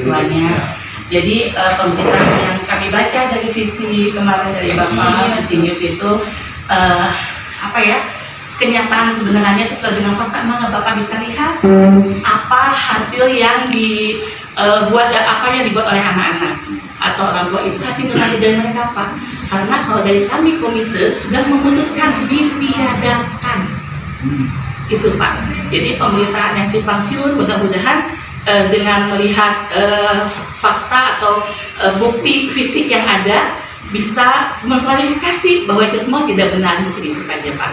tuanya. Jadi pemberitaan yang kami baca dari visi kemarin dari Bapak Sinius itu kenyataan kebenarannya sesuai dengan fakta. Mana Bapak bisa lihat apa hasil yang dibuat apa yang dibuat oleh anak-anak atau orang tua itu hati nurani dari mereka Pak. Karena kalau dari kami komite sudah memutuskan ditiadakan itu Pak. Jadi pemberitaan yang simpang siur mudah-mudahan dengan melihat fakta atau bukti fisik yang ada bisa mengklarifikasi bahwa itu semua tidak benar. Mungkin itu saja Pak.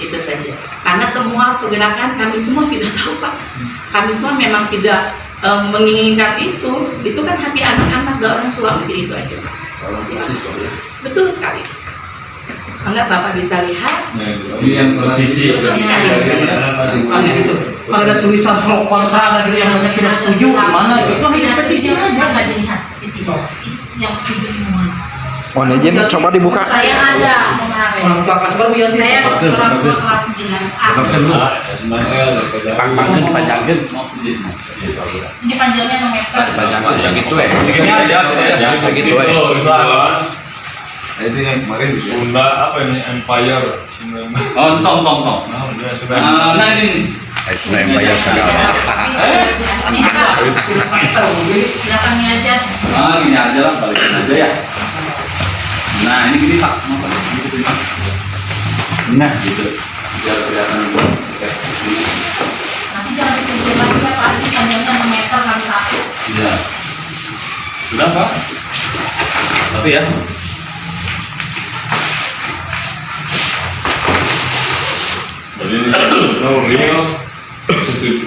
Itu saja. Karena semua pergerakan kami semua tidak tahu Pak. Kami semua memang tidak menginginkan itu. Itu kan hati anak-anak dan orang tua. Mungkin itu aja Pak. Betul sekali. Enggak Bapak bisa lihat. Ini yang visi. Betul sekali. Kalau ada tulisan pro kontra gitu yang banyak tidak setuju, mana itu hanya petisi aja. Nggak dilihat visi yang setuju semua. Oh, izin coba dibuka. Saya ada kemarin. Orang tua kelas berapa ya? Saya orang tua kelas 9A. Pang-pangin dipanjangin. Ini panjangnya 6 meter. Dipanjangin segitu ya. Segini aja, segitu ya. Ini yang kemarin Sunda apa ini Empire. Oh, tong. Nah ini. Sunda Empire segala. Belakangnya aja. Ah, gini aja lah, balikin aja ya. Nah, ini gini Pak, mau balik gitu Pak. Nah, gitu. Biar kelihatan buat. Nanti jangan ditunjuk lagi ya Pak, ini panjangnya 6 meter kali 1. Iya. Sudah Pak. Tapi ya. Jadi real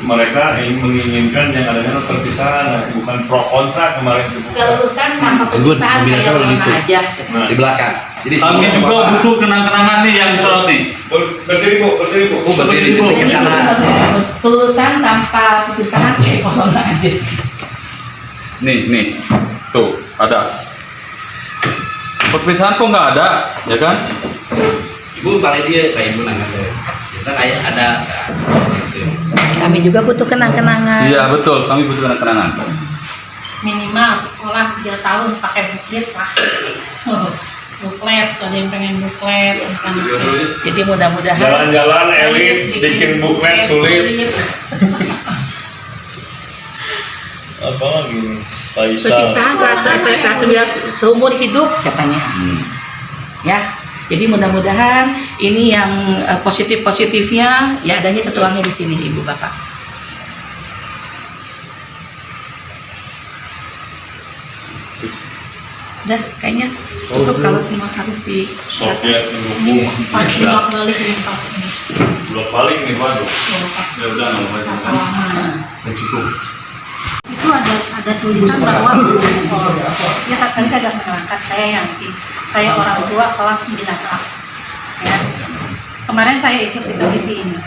mereka menginginkan yang adanya perpisahan, bukan pro kontra kemarin itu. Kelulusan tanpa perpisahan kayak mana aja. Di belakang. Jadi Kami juga butuh kenang-kenangan nih yang disoroti. Berdiri Bu. Oh, berdiri Bu. Kelulusan tanpa perpisahan kayak corona aja. Nih. Tuh, ada. Perpisahan kok nggak ada, ya kan? Ibu balik dia kayak ibu nangis. Kita kayak ada. Kami juga butuh kenang-kenangan. Iya, betul. Kami butuh kenang-kenangan. Minimal sekolah 3 tahun pakai buklet lah. Buklet, ada yang pengen buklet. Jadi mudah-mudahan Jalan-jalan elit bikin buklet sulit. Apa lagi nih? perpisahan kelas 9 seumur hidup katanya. Ya. Jadi mudah-mudahan ini yang positif-positifnya ya adanya tertuangnya di sini Ibu Bapak. Udah kayaknya cukup kalau semua harus di Soviet mendukung. Bolak balik ini Pak. Bolak balik nih waduh. Ya udah nggak apa-apa. Cukup. Itu ada tulisan bahwa ya saat kali saya agak menerangkan, saya orang tua kelas 9A ya. Kemarin saya ikut di televisi ini,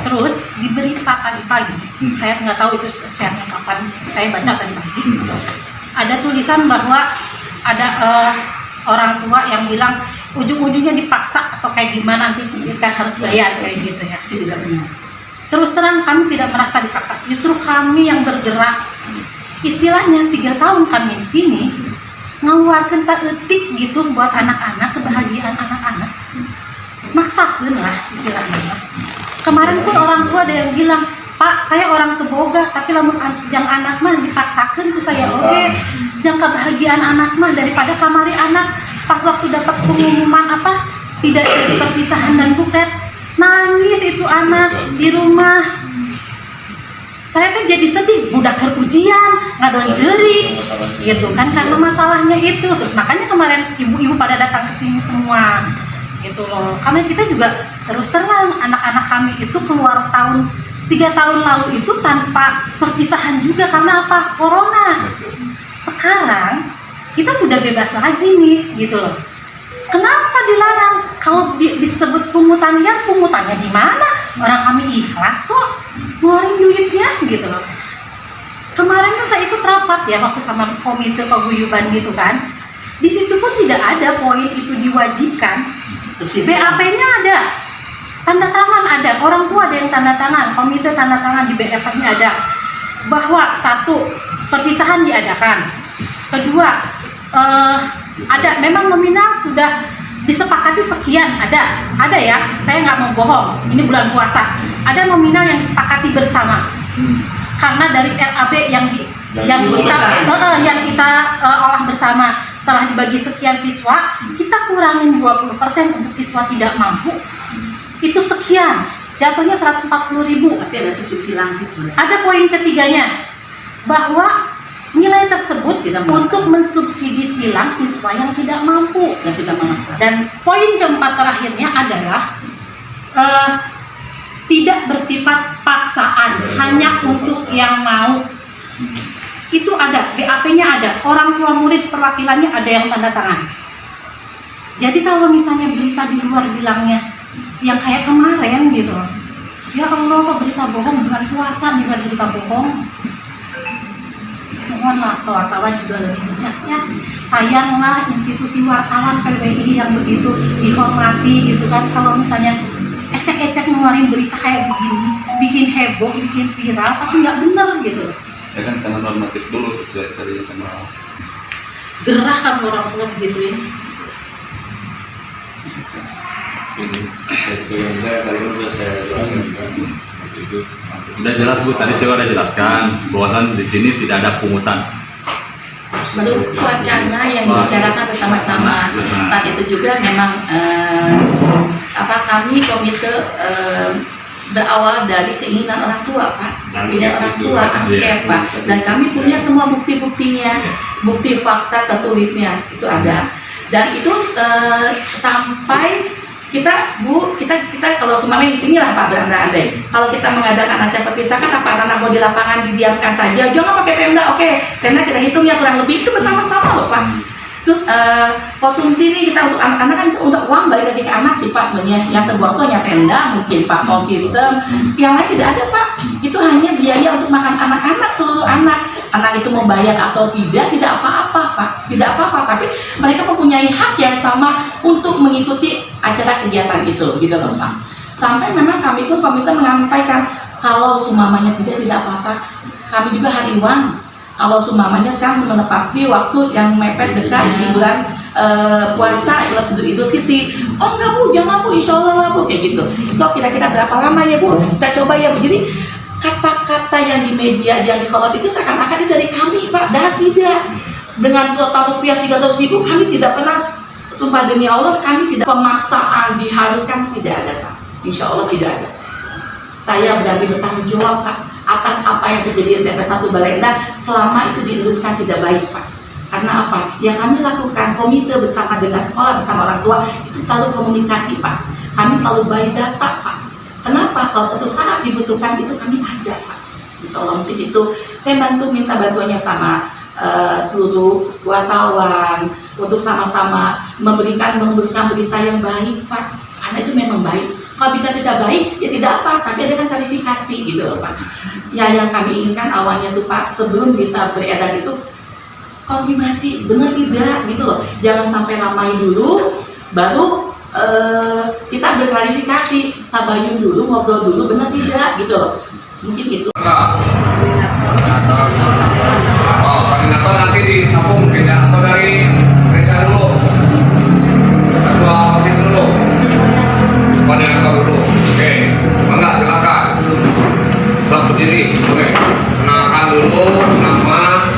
terus di berita tadi pagi, saya nggak tahu itu share-nya kapan, saya baca tadi pagi, ada tulisan bahwa ada orang tua yang bilang ujung-ujungnya dipaksa atau kayak gimana nanti kita harus bayar kayak gitu ya. Itu tidak benar. Terus terang kami tidak merasa dipaksa, justru kami yang bergerak. Istilahnya 3 tahun kami di sini ngeluarkan saeutik gitu buat anak-anak, kebahagiaan anak-anak. Maksakeun lah istilahnya. Kemarin pun orang tua ada yang bilang, Pak, saya orang teboga, tapi lamun jang anak mah dipaksakeun ke saya oke. Jang kebahagiaan anak mah daripada kamari anak pas waktu dapat pengumuman tidak jadi perpisahan dan buklet. Nangis itu anak di rumah. Saya kan jadi sedih, budak ujian, ngadon jeri, gitu kan karena masalahnya itu. Terus makanya kemarin ibu-ibu pada datang ke sini semua, gitu loh. Karena kita juga terus terang anak-anak kami itu keluar 3 tahun lalu itu tanpa perpisahan juga karena apa? Corona. Sekarang kita sudah bebas lagi nih, gitu loh. Kenapa dilarang? Kalau disebut pungutan liar, pungutannya di mana? Orang kami ikhlas kok ngeluarin duitnya gitu loh. Kemarin kan saya ikut rapat ya waktu sama komite paguyuban gitu kan. Di situ pun tidak ada poin itu diwajibkan. BAP-nya ada, tanda tangan ada, orang tua ada yang tanda tangan, komite tanda tangan di BAP-nya ada. bahwa satu, perpisahan diadakan. Kedua, ada memang nominal sudah disepakati sekian, ada ya, saya nggak mau bohong, ini bulan puasa, ada nominal yang disepakati bersama. Karena dari RAB yang kita olah bersama, setelah dibagi sekian siswa, kita kurangin 20% untuk siswa tidak mampu, itu sekian, jatuhnya 140.000. Tapi ada sisi silang sih sebenarnya. Ada poin ketiganya, bahwa nilai tersebut untuk mensubsidi silang siswa yang tidak mampu. Dan tidak memaksa. Dan poin keempat terakhirnya adalah tidak bersifat paksaan, hanya untuk yang mau. Itu ada, BAP-nya ada, orang tua murid perwakilannya ada yang tanda tangan. Jadi kalau misalnya berita di luar bilangnya yang kayak kemarin gitu, ya Allah, kok berita bohong bulan puasa nih, berita bohong. Mohonlah wartawan juga lebih bijak ya. Sayanglah institusi wartawan PBI yang begitu dihormati gitu kan. Kalau misalnya ecek-ecek ngeluarin berita kayak begini, bikin heboh, bikin viral, tapi nggak bener gitu. Ya kan karena normatif dulu sesuai tadi sama Gerah kan orang tua begituin. Saya kali ini sudah saya jelaskan. udah jelas Bu, tadi saya udah jelaskan bahwasan di sini tidak ada pungutan. Menurut wacana yang dibicarakan bersama-sama saat itu juga memang kami komite berawal dari keinginan orang tua Pak, keinginan orang tua angket Pak, dan kami punya semua bukti-buktinya, bukti fakta tertulisnya itu ada, dan itu sampai kita kalau semuanya inilah Pak berandai-andai, kalau kita mengadakan acara perpisahan, apa anak-anak mau di lapangan didiamkan saja, jangan pakai tenda, oke, tenda kita hitung ya kurang lebih itu bersama-sama loh Pak. Terus konsumsi ini kita untuk anak-anak kan untuk uang balik lagi ke anak sih Pak sebenarnya, yang terbuang tuh hanya tenda mungkin Pak, sound system, yang lain tidak ada Pak, itu hanya biaya untuk makan anak-anak, seluruh anak itu mau bayar atau tidak apa-apa Pak, tidak apa-apa, tapi mereka mempunyai hak yang sama untuk mengikuti acara kegiatan itu gitu loh Pak. Sampai memang kami pun komite menyampaikan kalau sumamanya tidak apa-apa, kami juga hari uang. Kalau sumamanya sekarang menepati waktu yang mepet dekat di bulan puasa Idul Fitri. Oh enggak Bu, jangan Bu, insya Allah lah Bu, kayak gitu. So kira-kira berapa lama ya Bu? Kita coba ya Bu. Jadi kata-kata yang di media, yang di sholat itu seakan-akan itu dari kami Pak, dan tidak. Dengan total rupiah 300.000 kami tidak pernah, sumpah demi Allah kami tidak pemaksaan diharuskan, tidak ada Pak. Insya Allah tidak ada. Saya berani bertanggung jawab Pak atas apa yang terjadi di SMP 1 Balenda selama itu diluruskan tidak baik Pak. Karena apa? Yang kami lakukan komite bersama dengan sekolah, bersama orang tua, itu selalu komunikasi Pak. Kami selalu by data Pak. Kenapa? Kalau suatu saat dibutuhkan itu kami ada Pak. Insya Allah mungkin itu saya minta bantuannya sama seluruh wartawan untuk sama-sama meluruskan berita yang baik Pak. Karena itu memang baik. Kalau berita tidak baik, ya tidak apa, tapi ada kan klarifikasi gitu loh Pak. Ya yang kami inginkan awalnya tuh Pak, sebelum berita beredar itu konfirmasi benar tidak gitu loh. Jangan sampai ramai dulu, baru kita berklarifikasi, tabayun dulu, ngobrol dulu, benar tidak gitu loh. Mungkin itu. Koordinator nanti disambung beda atau dari Reza dulu, ketua OSIS dulu, koordinator dulu. Oke, mangga silakan. Blok berdiri, oke. Kenalkan dulu nama,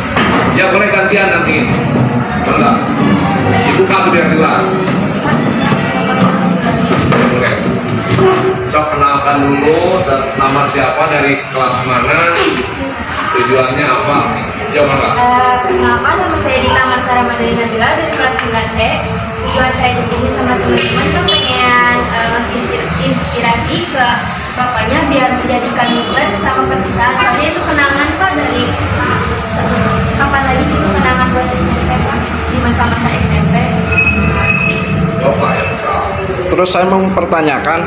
ya boleh gantian nanti. Mangga. Dibuka biar jelas. Boleh. So kenalkan dulu nama siapa, dari kelas mana, tujuannya apa. Perkenalkan, nama saya Dita Marsara Madalina Nabila dari kelas 9E. Tujuan saya di sini sama teman-teman kan pengen ngasih inspirasi ke bapaknya biar menjadikan momen sama perpisahan. Soalnya itu kenangan Pak, dari kapan lagi gitu kenangan buat SMP Pak, di masa-masa SMP. Terus saya mau mempertanyakan,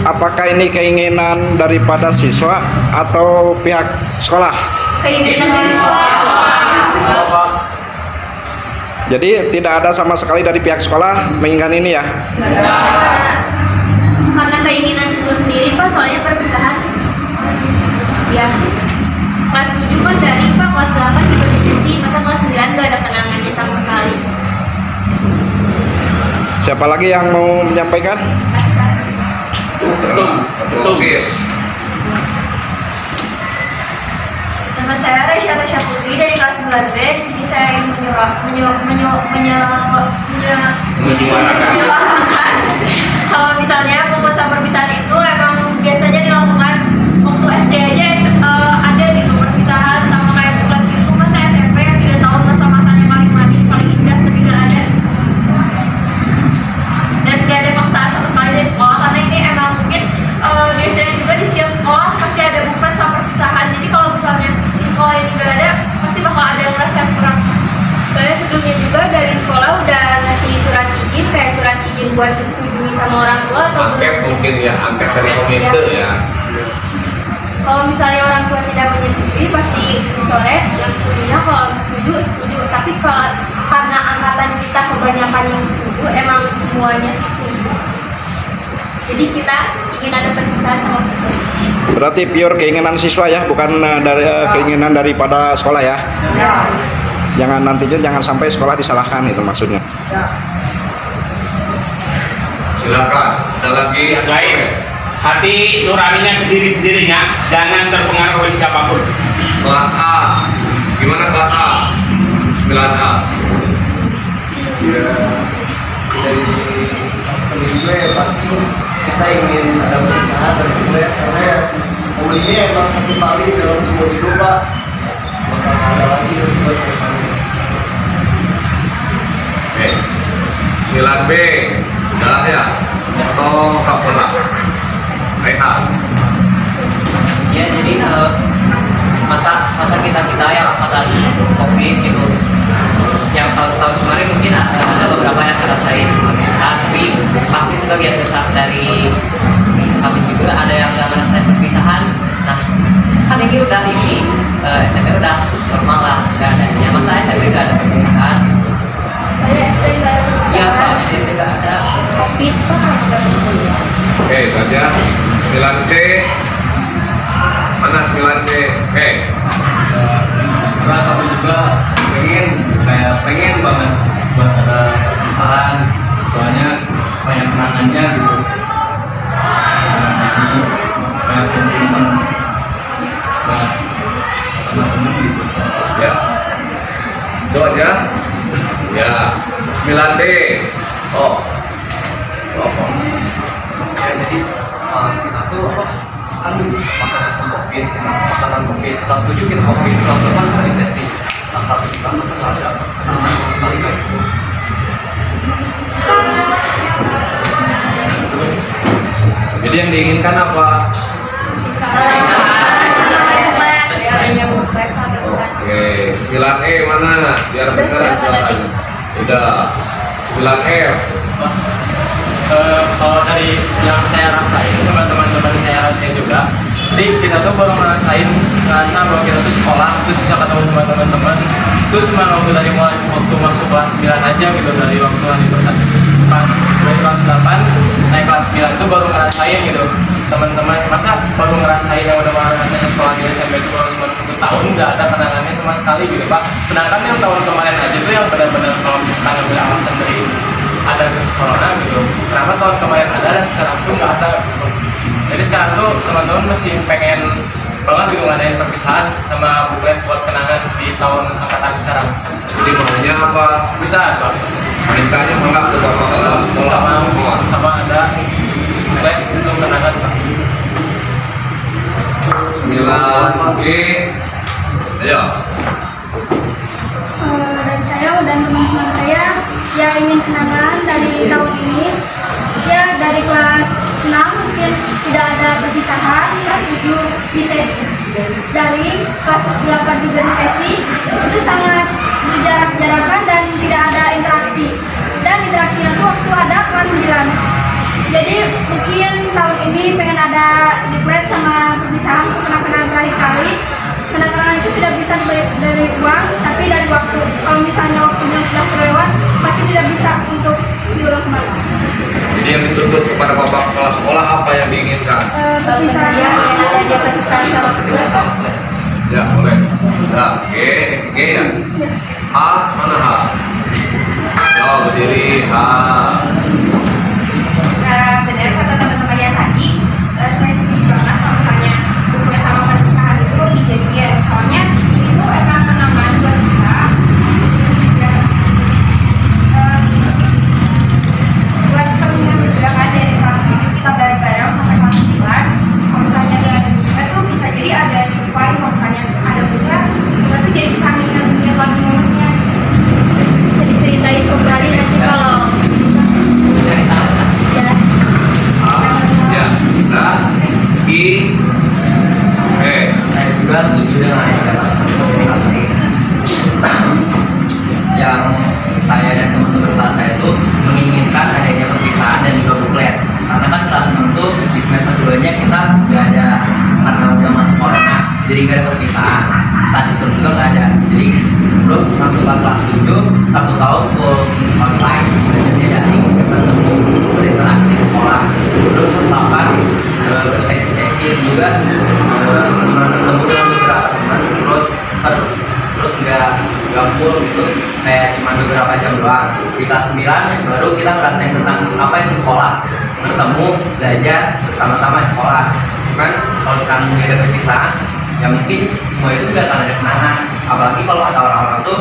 apakah ini keinginan daripada siswa atau pihak sekolah? Keinginan siswa. Jadi tidak ada sama sekali dari pihak sekolah menginginkan ini ya? Karena keinginan siswa sendiri Pak, soalnya perpisahan ya kelas 7 Siapa lagi yang mau menyampaikan? Ketua OSIS. Nama saya Resya Tasya Putri dari kelas 9B. Di sini saya ingin menyuarakan kalau misalnya pembuatan perpisahan itu emang biasanya dilakukan waktu SD aja ada gitu perpisahan sama kayak bulan itu masa SMP yang 3 tahun masa-masanya paling manis paling indah tapi nggak ada dan nggak ada paksaan sama sekali dari sekolah karena ini emang mungkin biasanya juga di setiap sekolah pasti ada buklet sama perpisahan. Jadi kalau misalnya di sekolah ini nggak ada pasti bakal ada yang merasa kurang. Saya sebelumnya juga dari sekolah udah ngasih surat izin kayak surat izin buat disetujui sama orang tua atau Angket mungkin ya, angket dari komite ya. kalau misalnya orang tua tidak menyetujui pasti coret yang setujunya, kalau setuju tapi karena angkatan kita kebanyakan yang setuju emang semuanya setuju jadi kita ingin ada perpisahan sama kita. Berarti pure keinginan siswa ya, bukan dari keinginan daripada sekolah ya. Jangan nantinya jangan sampai sekolah disalahkan, itu maksudnya. Silakan. Ada lagi yang Baik. Hati nuraninya sendiri-sendirinya, jangan terpengaruh oleh siapapun. kelas A. Gimana kelas A? 9A. Ya, dari sebelumnya pasti kita ingin ada perpisahan dari kuliah karena ya momen ini emang satu kali dalam semua hidup Pak, bakal ada lagi kedua satu kali. Oke. 9B. Udah ya? Atau nggak pernah? Rehat. Ya jadi masa kita yang angkatan COVID gitu yang tahun kemarin mungkin ada beberapa yang ngerasain perpisahan tapi pasti sebagian besar dari kami juga ada yang nggak ngerasain perpisahan. Nah kan ini udah SMP udah normal lah nggak ada ya masa SMP nggak ada perpisahan. Saya SD nggak ada Ya perpisahan soalnya di SD nggak ada COVID tuh nggak ada. Oke, saja 9C. Mana 9C? Oke. Karena kami juga pengen banget buat ada perpisahan soalnya banyak kenangannya gitu. Kayak teman-teman sama teman gitu. Ya. Itu aja. Ya. 9D. Oh. Ya jadi kita tuh kan masa COVID, angkatan COVID, kelas 7 kita COVID, kelas 8 kita resesi. Nah, kelas 9 masa nggak ada sama sekali kayak gitu. Jadi yang diinginkan apa? Oke, 9E mana? Biar beneran suaranya. Udah. 9F. Kalau dari yang saya rasain sama teman-teman saya rasain juga, jadi kita tuh baru ngerasa bahwa kita tuh sekolah terus bisa ketemu sama teman-teman terus cuma dari waktu masuk kelas 9 aja gitu, dari waktu hari dari kelas 8 naik kelas 9 tuh baru ngerasain gitu teman-teman. Masa baru ngerasain yang udah rasanya sekolah di SMP itu baru cuma 1 tahun nggak ada kenangannya sama sekali gitu Pak. Sedangkan yang tahun kemarin aja tuh yang benar-benar kalau misalkan ngambil alasan dari ada virus corona gitu, kenapa tahun kemarin ada dan sekarang tuh nggak ada gitu. Jadi sekarang tuh teman-teman masih pengen banget gitu ngadain perpisahan sama buklet buat kenangan di tahun angkatan sekarang. Jadi maunya apa? Bisa Pak, Mintanya enggak ke bapak kepala sekolah. sama ada buklet untuk kenangan Pak. 9B. Ayo. Dan saya dan teman-teman saya yang ingin kenangan dari tahun ini ya dari kelas 6 mungkin tidak ada perpisahan, kelas 7 bisa dari kelas 8 juga di sesi itu sangat berjarak-jarakan dan tidak ada interaksi dan interaksinya tuh waktu ada kelas 9. Jadi mungkin tahun ini pengen ada diklat sama perpisahan untuk kenang-kenangan terakhir kali. Kenang-kenangan itu tidak bisa dari uang tapi dari waktu. Kalau misalnya waktunya sudah terlewat pasti tidak bisa untuk diulang kembali. Jadi yang dituntut kepada bapak kepala sekolah apa yang diinginkan? Perpisahan ada aja perpisahan sama perpisahan. Ya boleh. Nah, G ya. H mana H? Oh berdiri H. nggak ada perpisahan. Saat itu juga nggak ada. Jadi terus masuk ke kelas 7, 1 tahun full online, belajarnya daring, bertemu, berinteraksi di sekolah. Terus 8 bersesi-sesi juga, bertemu dengan beberapa teman, terus nggak full gitu, kayak cuma beberapa jam doang. Di kelas 9 baru kita ngerasain tentang apa itu sekolah, bertemu, belajar bersama-sama di sekolah. Cuman kalau sekarang nggak ada perpisahan, ya mungkin semua itu nggak akan ada kenangan. Apalagi kalau kata orang-orang tuh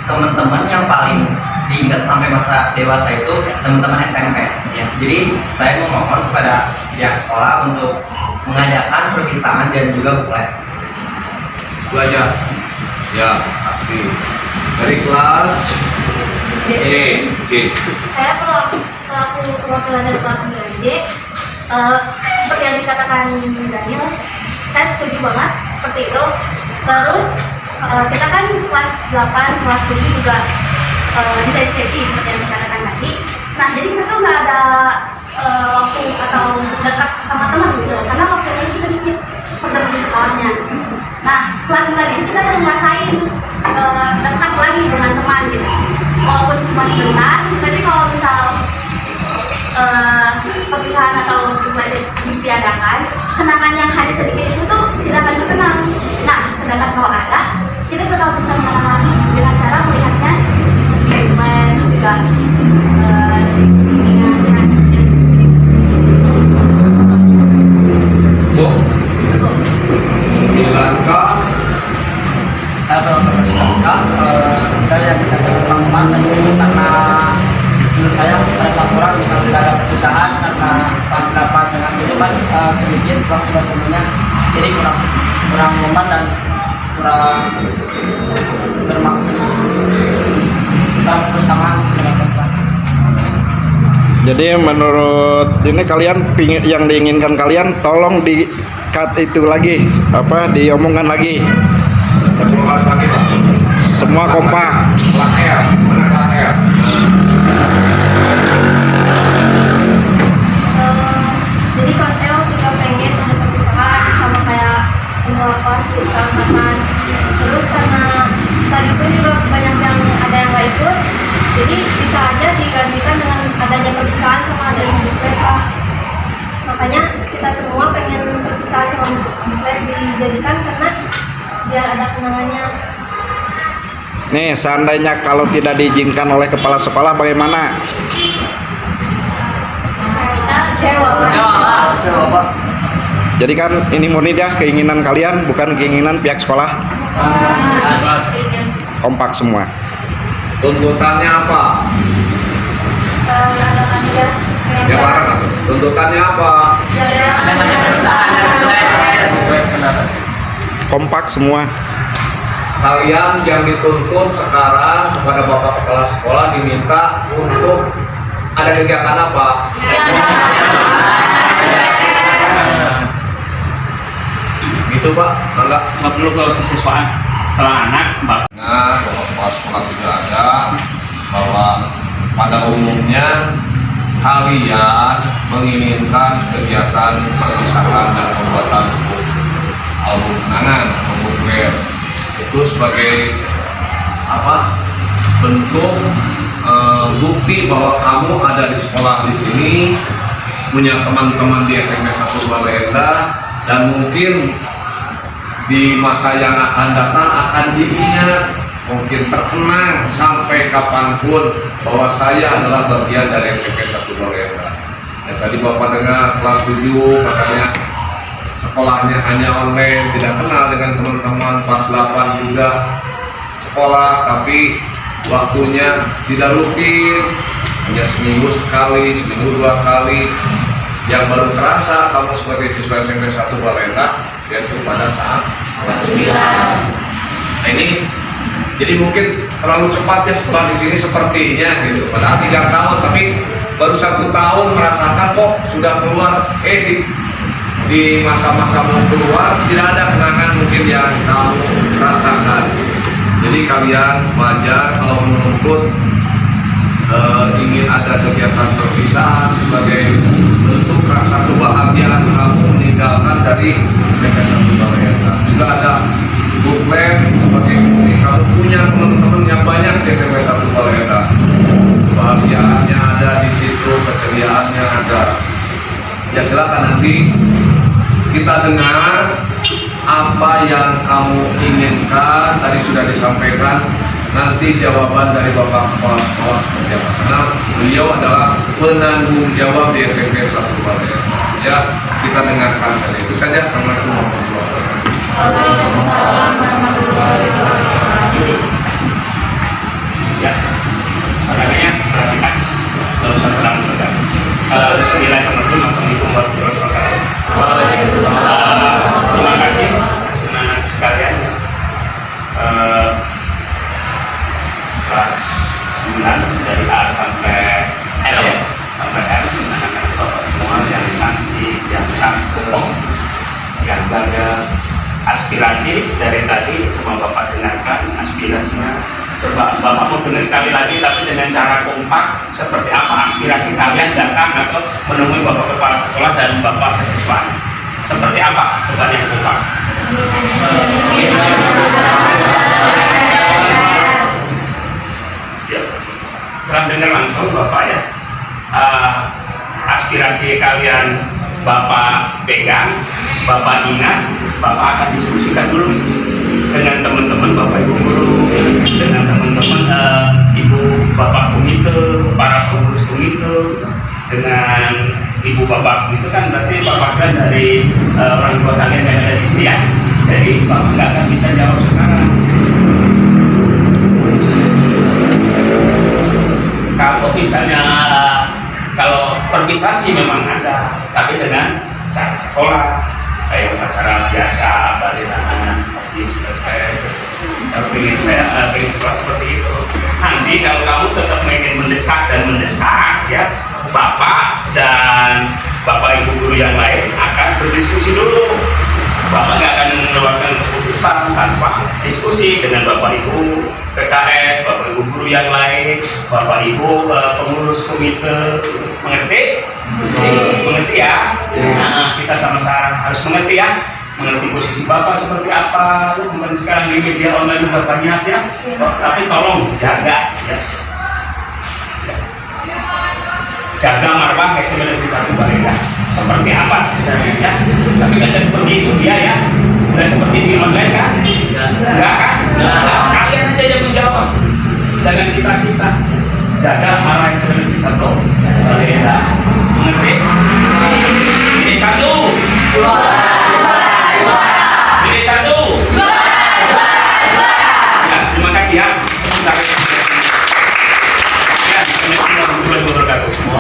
teman-teman yang paling diingat sampai masa dewasa itu teman-teman SMP ya. Jadi saya memohon kepada pihak sekolah untuk mengadakan perpisahan dan juga buklet. Itu aja. Ya, aksi. Dari kelas C. Saya selaku perwakilan dari kelas 9J, seperti yang dikatakan Daniel, saya setuju banget seperti itu. Terus kita kan kelas 8, kelas 7 juga di sesi-sesi seperti yang dikatakan tadi. Nah, jadi kita tuh nggak ada waktu atau dekat sama teman gitu, karena waktunya itu sedikit berdekat di sekolahnya. Nah, kelas 9 ini kita baru ngerasain terus dekat lagi dengan teman gitu. Walaupun cuma sebentar, tapi kalau misal perpisahan atau ditiadakan, kenangan yang hanya sedikit itu tuh tidak akan terkenang. Nah, sedangkan kalau ada, kita tetap bisa mengenang lagi dengan cara melihatnya di online, terus juga Bu, 9K. Kalau dari yang kita teman-teman saya setuju karena menurut saya merasa kurang jika tidak ada perpisahan, karena kelas 8 dengan itu kan sedikit waktu bertemunya, jadi kurang momen dan kurang bermakna, kurang bersamaan dengan teman. Jadi menurut ini kalian yang diinginkan kalian tolong di cut itu lagi, diomongkan lagi. Kelas lagi, Pak. Semua kompak. Kelas R. Mana kelas R? Jadi kelas L juga pengen ada perpisahan sama kayak semua kelas bisa kapan. Terus karena study tour juga banyak yang ada yang nggak ikut, jadi bisa aja digantikan dengan adanya perpisahan sama adanya buklet, Pak. Makanya kita semua pengen perpisahan sama buklet dijadikan karena biar ada kenangannya. Nih, seandainya kalau tidak diizinkan oleh kepala sekolah bagaimana? Kecewa, Pak. Jadi kan ini murni dah keinginan kalian, bukan keinginan pihak sekolah. Kompak semua. Tuntutannya apa? Ya bareng atau? Tuntutannya apa? Kompak semua. Kalian yang dituntut sekarang kepada Bapak Kepala Sekolah diminta untuk ada kegiatan apa? Gitu Pak, enggak perlu kesiswaan setelah anak, Mbak. Nah, Bapak Kepala Sekolah juga ada bahwa pada umumnya kalian menginginkan kegiatan perpisahan dan pembuatan album kenangan, album web itu sebagai bentuk bukti bahwa kamu ada di sekolah di sini, punya teman-teman di SMP 1 Balenda, dan mungkin di masa yang akan datang akan diingat, mungkin terkenang sampai kapanpun bahwa saya adalah bagian dari SMP 1 Balenda. Dan tadi Bapak dengar kelas 7 katanya sekolahnya hanya online, tidak kenal dengan teman-teman. Kelas 8 juga sekolah tapi waktunya tidak rutin, hanya seminggu sekali, seminggu 2 kali. Yang baru terasa kamu sebagai siswa SMP 1 Balenda yaitu pada saat kelas 9. Nah ini jadi mungkin terlalu cepat ya sekolah di sini sepertinya gitu. Padahal 3 tahun tapi baru 1 tahun merasakan kok sudah keluar. Di masa-masa mau keluar tidak ada kenangan mungkin yang kamu rasakan. Jadi kalian wajar kalau menuntut ingin ada kegiatan perpisahan sebagai bentuk rasa kebahagiaan kamu meninggalkan dari SMP 1 Balai Endah. Juga ada buklet sebagai bukti kamu punya teman-teman yang banyak di SMP 1 Balai Endah. Kebahagiaannya ada di situ, keceriaannya ada. Ya silakan nanti kita dengar apa yang kamu inginkan. Tadi sudah disampaikan, nanti jawaban dari Bapak Kepala Sekolah seperti apa, karena beliau adalah penanggung jawab di SMP 1 Balai Endah. Ya, kita dengarkan saja. Itu saja. Assalamualaikum warahmatullahi wabarakatuh. Waalaikumsalam warahmatullahi wabarakatuh. Ya, makanya perhatikan kalau usah terang-terang. Bismillahirrahmanirrahim. Assalamualaikum warahmatullahi wabarakatuh. Terima kasih anak-anak sekalian. Kelas 9 dari A sampai L ya, sampai L, anak-anak bapak semua yang cantik, yang cakep, yang bangga. Aspirasi dari tadi semua bapak dengarkan aspirasinya. Coba bapak mau dengar sekali lagi, tapi dengan cara kompak. Seperti apa aspirasi kalian datang atau menemui bapak kepala sekolah dan bapak siswa? Seperti apa? Coba yang kompak. Ya, kurang dengar langsung bapak ya. Aspirasi kalian bapak pegang, bapak ingat, bapak akan diskusikan dulu dengan teman-teman bapak ibu guru, dengan teman-teman ibu bapak komite, para pengurus komite, dengan ibu bapak itu kan berarti bapak kan dari orang tua kalian yang ada di sini ya. Jadi bapak nggak akan bisa jawab sekarang. Kalau misalnya kalau perpisahan sih memang ada, tapi dengan cara sekolah kayak acara biasa, baliran, habis selesai. Kalau ingin saya ingin sekolah seperti itu. Nanti kalau kamu tetap ingin mendesak dan mendesak, ya bapak dan bapak ibu guru yang lain akan berdiskusi dulu. Bapak nggak akan mengeluarkan keputusan tanpa diskusi dengan bapak ibu PKS, bapak ibu guru yang lain, bapak ibu pengurus komite. Mengerti? Mengerti ya? Nah, kita sama-sama harus mengerti ya, mengerti posisi bapak seperti apa. Mungkin sekarang di media online juga banyak ya, tapi tolong jaga ya. Jaga marwah SMP Negeri 1 Balai Endah seperti apa sebenarnya ya. Tapi tidak seperti itu dia ya. Tidak seperti di online kan? Enggak kan? Kalian aja yang menjawab. Jangan kita. Jaga marwah SMP Negeri 1 Balai Endah. Mengerti? Ini 1, 2